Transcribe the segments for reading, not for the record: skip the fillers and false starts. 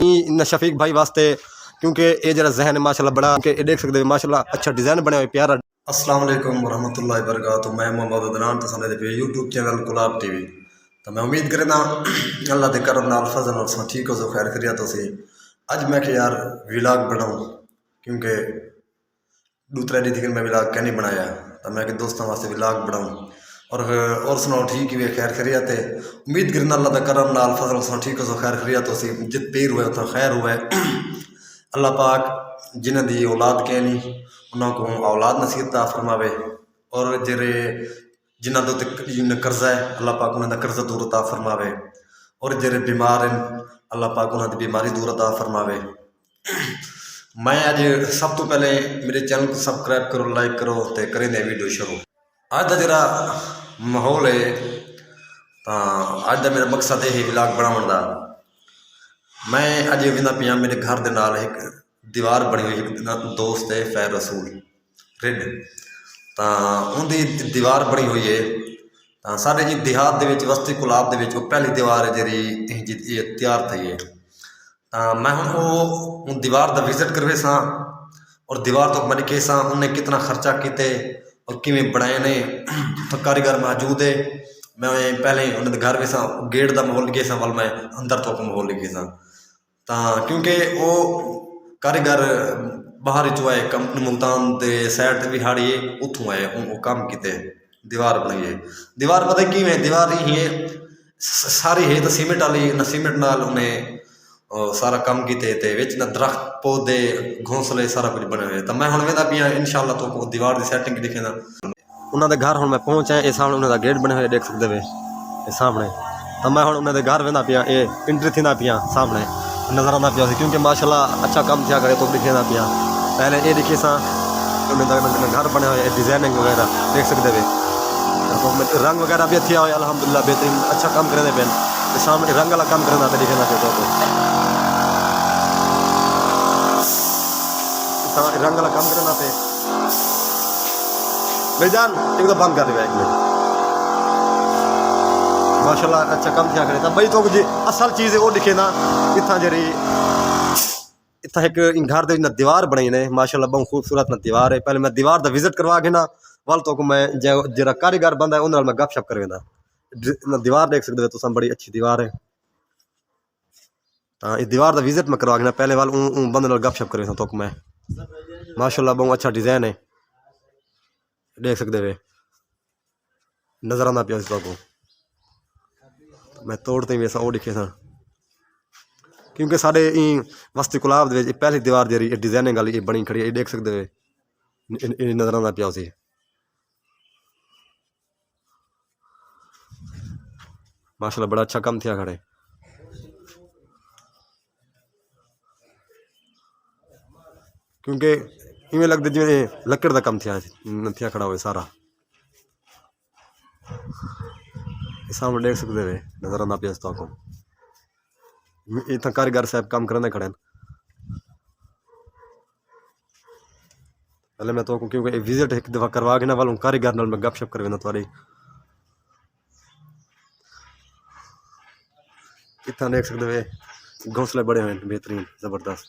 इन शफीक भाई वास्ते क्योंकि ये जरा जहन है माशाल्लाह बड़ा के देख सकते हो माशाल्लाह अच्छा डिज़ाइन बने हुए प्यारा। अस्सलाम वालेकुम वरहमतुल्लाहि वबरकातुहू। मैं मोहम्मद अदनान तो साडे पे यूट्यूब चैनल गुलाब टीवी। तो मैं उम्मीद करना अल्लाह के करम नाल फजल और सा ठीक हो सो खैर करिया तो सी अज मैं कि यार व्लॉग बनाऊँ क्योंकि दूसरे दिन मैं व्लॉग क्या नहीं बनाया तो मैं कि दोस्तों वास्ते व्लॉग बनाऊँ और सुनाओ ठीक ही खैर करिया तो उम्मीद करना अल्लाह का करम नाल फजल सा ठीक हो सो खैर करिया तो सी जित पीर हुए उतना खैर हुआ अल्लाह पाक जिन्हें दी औलाद कह नहीं उन्होंने को औलाद नसीहत फरमावे और जेरे जिन्हों के उत्ते कर्जा है अल्लाह पाक उन्होंने कर्जा दूर अता फरमावे और जेरे बीमार हैं अल्लाह पाक उन्होंने बीमारी दूर अता फरमावे। मैं अज सब तो पहले मेरे चैनल को सबसक्राइब करो लाइक करो तो करें वीडियो शुरू। अज का जरा माहौल है तो अज का मेरा मकसद है व्लॉग बनाने का। मैं अज वेंदा पिया मेरे घर के नाल एक दीवार बनी हुई एक दोस्त है फैर रसूल रिड तो उनकी दीवार बनी हुई है तो साढ़े जी देहात के वस्ती गुलाब के पहली दीवार है जी तैयार थी है तो मैं हम वो दीवार का विजिट करवे सा और दीवार तो मैं देखे सा उन्हें कितना खर्चा किते और किमें बनाए ने तो कारीगर मौजूद है। मैं पहले उन्होंने घर भी सा गेट का माहौल लिखे सा वाल मैं अंदर तो माहौल लिखे सा तो क्योंकि वो कारीगर बाहर चो आए कंपनी मुल्तान के सैड भी हाड़ी है उतों आए वो काम किते दीवार बनाई है। दीवार पता कि दीवार ही है सारी है तो सीमेंट वाली न सीमेंट नाल उन्हें सारा काम किते न दरख्त पौधे घोंसले सारा कुछ बने हुए तो मैं हम वेंदा पिया इंशाल्लाह तो दीवार की सैटिंग दिखे ना उन्होंने घर हम मैं पहुँचा ये सामने उन्होंने गेट बने हुए देख सकते वे ये सामने तो मैं हम उन्होंने घर वेंदा पिया ये एंट्री थी ना पिया सामने नजर आना पिया क्योंकि माशाल्लाह अच्छा काम थिया करे तो दिखे ना पिया पहले ये दिखे सा घर बने हुए डिजाइनिंग वगैरह देख सकते वे रंग वगैरह भी अच्छा हुआ अल्हम्दुलिल्लाह बेहतरीन अच्छा काम करने पे सामने रंग वाला काम करना दिखे ना पे तो रंग वाला काम करना पे भाईजान एक तो बंद कर दिया एक मिनट माशाल्लाह अच्छा काम थिया करे तो भाई तो जी असल चीज़ है वो दिखे ना इतना जरी इतना एक घर के दीवार बनी ने माशाल्लाह बहुत खूबसूरत ना दीवार है। पहले मैं दीवार का विजिट करवा के ना वाल तो मैं जरा कारीगर बंदा है उन्होंने मैं गपशप करवेंदा दीवार देख सकते हो तुम बड़ी अच्छी दीवार है हाँ इस दीवार का विजिट मैं करवा के ना पहले वाल बंद गपशप करवे तो मैं माशाल्लाह बहुत अच्छा डिज़ाइन है देख सकते वे नजर आना पिया को मैं तोड़ते ही वैसा वो दिखे था क्योंकि साढ़े वस्ती गुलाब पहली दीवार जी डिजाइनिंग वाली बनी खड़ी है देख सकते हो नजर आना पिया उसे माशाल्लाह बड़ा अच्छा काम थिया खड़े क्योंकि इवें लगता जिमें लकड़ का काम थिया खड़ा हो सारा सामने देख सकते वे नजर आना पिया को इतना कारीगर साहब काम करने खड़े पहले मैं तो क्योंकि विजिट एक दफा करवा के ना वालों कारीगर नाल मैं गपशप करवेना तुम्हारी इतना देख सकते वे घोंसले बड़े हुए बेहतरीन जबरदस्त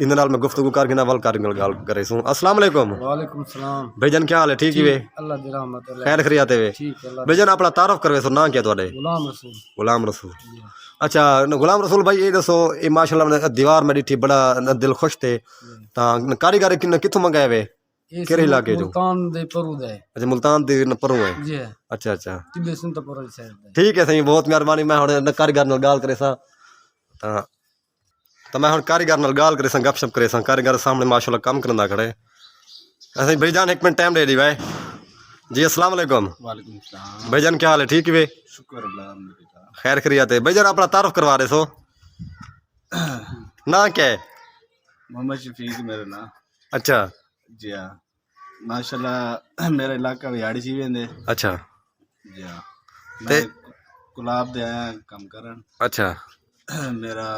इन नाल मैं गुफ्तगू करके ना वाल कारीगर गाल करे सू। अस्सलाम वालेकुम। वालेकुम सलाम भाईजान क्या हाल है ठीक ही वे अल्लाह दी रहमत है खैर खरियाते वे ठीक अल्लाह भाईजान अपना तारुफ करवे सो ना क्या तुहाडे गुलाम रसूल गुलाम रसूल अच्छा गुलाम रसूल भाई ये दसो ये माशाल्लाह दीवार में डिठी बड़ा दिल खुश थे ता कारीगर किथों मंगाए वे केरे इलाके जो मुल्तान दे परू दे अच्छा मुल्तान दे परों है जी अच्छा अच्छा तिबे सुन तो परू साइड दे ठीक है सही बहुत मेहरबानी मैं हुण कारीगर नाल गाल करे सा तो मैं हुण कारीगर नाल गाल करे सा गपशप करे सा कारीगर सामने माशाल्लाह काम करंदा खड़े ऐसे भाईजान एक मिनट टाइम दे दी भाई जी अस्सलाम वालेकुम। वालेकुम सलाम भाईजान क्या हाल है ठीक वे शुक्र अल्लाह खैर खरियात है भाईजान अपना तारुफ करवा रहे सो ना क्या है मोहम्मद शफीक मेरा नाम अच्छा जी हाँ माशाल्लाह मेरा इलाका विहाड़ी सी वेंदे अच्छा जी हाँ ते मैं गुलाब दे आया काम करन अच्छा मेरा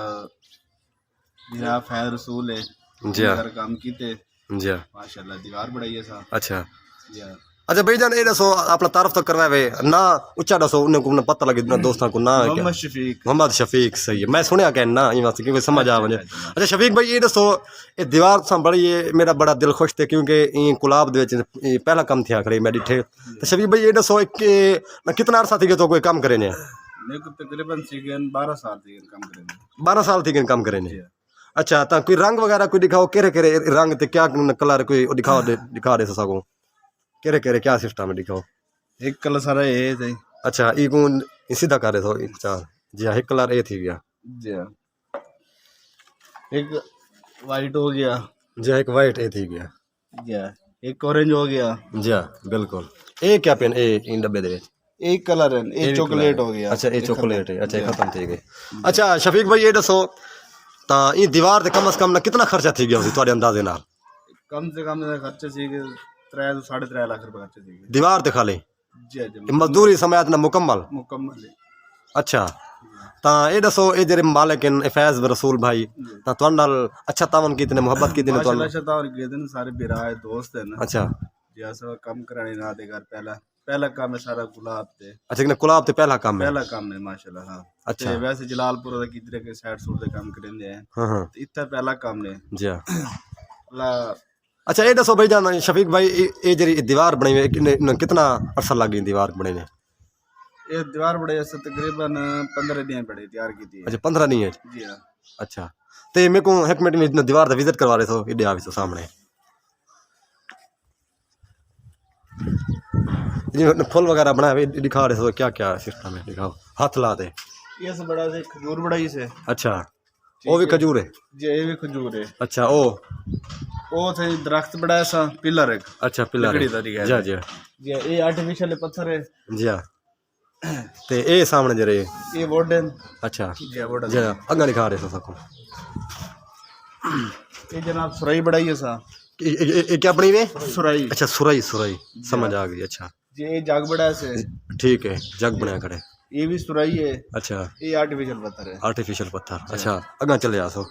मेरा फैज रसूल है जी हाँ काम कीते जी हाँ माशाल्लाह दीवार बढ़ाई है सा अच्छा जी हाँ अच्छा भाई जान ये दसो अपना तारफ तो करवावे ना उच्चा दसो उन्हें को पता लगे ना दोस्तों को ना क्या मोहम्मद शफीक। मोहम्मद शफीक सही है मैं सुनया क्या ना ये बात क्योंकि समझ आ मुझे अच्छा शफीक भाई ये दसो ये दीवार संभली ये मेरा बड़ा दिल खुश थे क्योंकि ये गुलाब दे विच पहला काम थिया करे मैं डिठे तो शफीक भाई ये दसो कि कितना अरसा थी तो कोई काम करे ने मेरे को तकरीबन सीगन 12 साल थी काम करेंगे। 12 साल थी काम करे ने अच्छा तो कोई रंग वगैरह कोई दिखाओ केरे केरे रंग ते क्या कलर कोई दिखाओ दिखा दे सको केरे केरे क्या सिस्टम है दिखाओ एक कलर सारा ये थे। अच्छा ई कौन सीधा करे तो चार जी हाँ एक कलर ए थी गया जी हाँ। एक वाइट हो गया। जी हाँ एक वाइट ए थी गया जी हाँ। एक ऑरेंज हो गया। जी हाँ बिल्कुल ए क्या पेन ए इन डब्बे दे एक कलर है एक चॉकलेट हो गया। अच्छा ए चॉकलेट है अच्छा खत्म थी गई अच्छा शफीक भाई ये दसो ता ये दीवार ते कम से कम ना कितना खर्चा थी गया थोड़े अंदाजे नाल कम से कम खर्चे सी 3 से 3.5 लाख रुपए खर्चे सी। दीवार ते खाली जी हाँ मजदूरी समात ना मुकम्मल मुकम्मल है। अच्छा ता ये दसो ये जेरे मालिक इन फैज रसूल भाई ता तुहाडे नाल अच्छा तावन कीते ने मोहब्बत कीते ने तुहाडे माशाल्लाह शतावर के दिन सारे बिराए दोस्त हैं ना। अच्छा जी सब कम कराने ना दे घर पहला काम है सारा गुलाब ते अच्छा कि गुलाब ते पहला काम है पहला काम है माशाल्लाह। हाँ अच्छा। ते वैसे जलालपुर दा किधर के साइड सूट दे काम करेंदे हैं हाँ हाँ इतना पहला काम ने जी हाँ अल्लाह। अच्छा ये दसो भाई जान शफीक भाई ये जी दीवार बनी हुई कितना अरसा लग गई दीवार बने ने ये दीवार बड़े ऐसे तकरीबन 15 दिन बड़े तैयार की थी। अच्छा 15 नहीं है जी हाँ। अच्छा तो मेरे को एक मिनट में दीवार का विजिट करवा रहे थे इधर आवे तो सामने जी फुल वगैरह बनाए दिखा रहे थे क्या क्या सिस्टम है दिखाओ हाथ ला दे ये से बड़ा से खजूर बड़ा ही से। अच्छा वो भी खजूर है जी ये भी खजूर है। अच्छा ओ थे दरख्त बड़ा ऐसा पिलर है। अच्छा पिलर लकड़ी दा दिया जी जी जी ये आर्टिफिशियल पत्थर है। जी हाँ ते ये सामने जरे ये वुडन। अच्छा जी वुडन जी अगर दिखा रहे थे सबको ये जनाब सुराई बढ़ाई है सा। ये क्या बनी हुई सुराई। अच्छा सुराई सुराई समझ आ गई अच्छा जी ये जग बड़ा से। ठीक है जग बनाया खड़े ये भी सुराई है। अच्छा ये आर्टिफिशियल पत्थर है। आर्टिफिशियल पत्थर अच्छा अगर चले आसो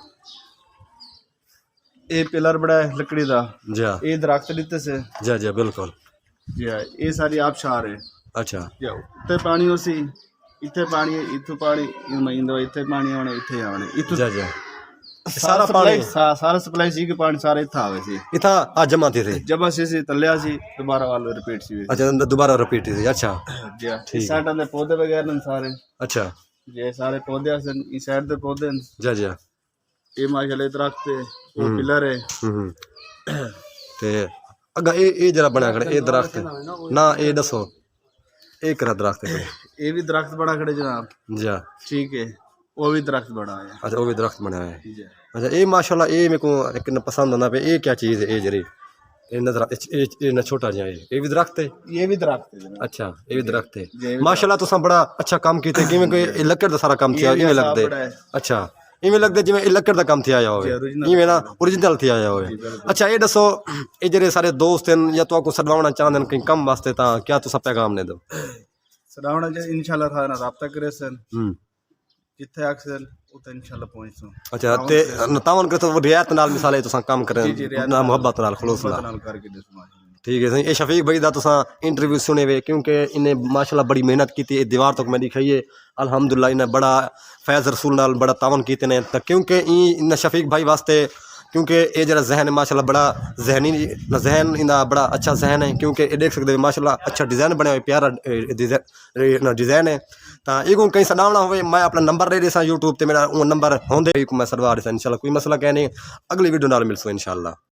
ये पिलर बड़ा है लकड़ी दा। जी हाँ ये दरख्त दिते से। जी जी बिल्कुल जी हाँ ये सारी आबशार है। अच्छा जी उत्ते पानी उसी इत्थे पानी इत्थों पानी महिंदो इत्थे पानी आने इत्थे आने इत्थों जी जी सारा पानी सारा सप्लाई सी के पानी सारा इत्थे आवे सी इतना आज जमा थे जब सी तलिया सी दोबारा वाल रिपीट सी। अच्छा दोबारा रिपीट थी अच्छा जी इस साइड दे पौधे वगैरह ने सारे। अच्छा ये सारे पौधे सन इस साइड दे पौधे न। जी जी ये माशाल्लाह दरख्त है वो पिलर है। ते अगर ये जरा बना खड़े ये दरख्त ना ये दसो ये करा दरख्त है ये भी दरख्त बड़ा खड़े जनाब। जी हाँ ठीक है वो भी दरख्त बड़ा है। अच्छा वो भी दरख्त बनाया है जी अच्छा ये माशाल्लाह ये मेरे को एक पसंद आना पे ये क्या चीज़ है ये जरी ये नजर ये ना छोटा जिहा ये भी दरख्त है ये भी दरख्त है जनाब। अच्छा ये भी दरख्त है ये भी माशाल्लाह तुसां बड़ा अच्छा काम कीते किवें कोई लक्कड़ दा सारा काम थिया इवें लगदे बड़ा है। अच्छा इवें लगदे जिवें लक्कड़ दा काम थिया आया होवे इवें ना ओरिजिनल थिया आया होवे अच्छा ये दसो ये जेरे सारे दोस्त हैं या तो को सदवाना चाहंदे हैं कहीं कम वास्ते तां क्या तुसां पैगाम ने दो सदावना जे इंशाल्लाह था ना राब्ता करे सन हम्म जिथे अक्सर उते इंशाल्लाह पहुंचो। अच्छा ते तावन के तो रियायत नाल मिसाले तुसां काम करें ना मोहब्बत नाल खलूस नाल नाल करके दे समाज ठीक है सही ये शफीक भाई दा तुसां इंटरव्यू सुने वे क्योंकि इन्हें माशाल्लाह बड़ी मेहनत की थी दीवार तक मैं दिखाई है अल्हम्दुलिल्लाह इन्हें बड़ा फैज़ रसूल नाल बड़ा तावन कीते ने तो क्योंकि इन शफीक भाई वास्ते क्योंकि ये जरा जहन है माशाल्लाह बड़ा जहनी जहन इनका बड़ा अच्छा जहन है क्योंकि ये देख सकते हो माशाल्लाह अच्छा डिज़ाइन बने हुए प्यारा डिज़ाइन है तो ये कहीं सदावना हो मैं अपना नंबर दे देसा यूट्यूब पर मेरा वो नंबर होंगे मैं सदवा देसा इंशाल्लाह कोई मसला कह नहीं अगली वीडियो नाल मिलसो इंशाल्लाह।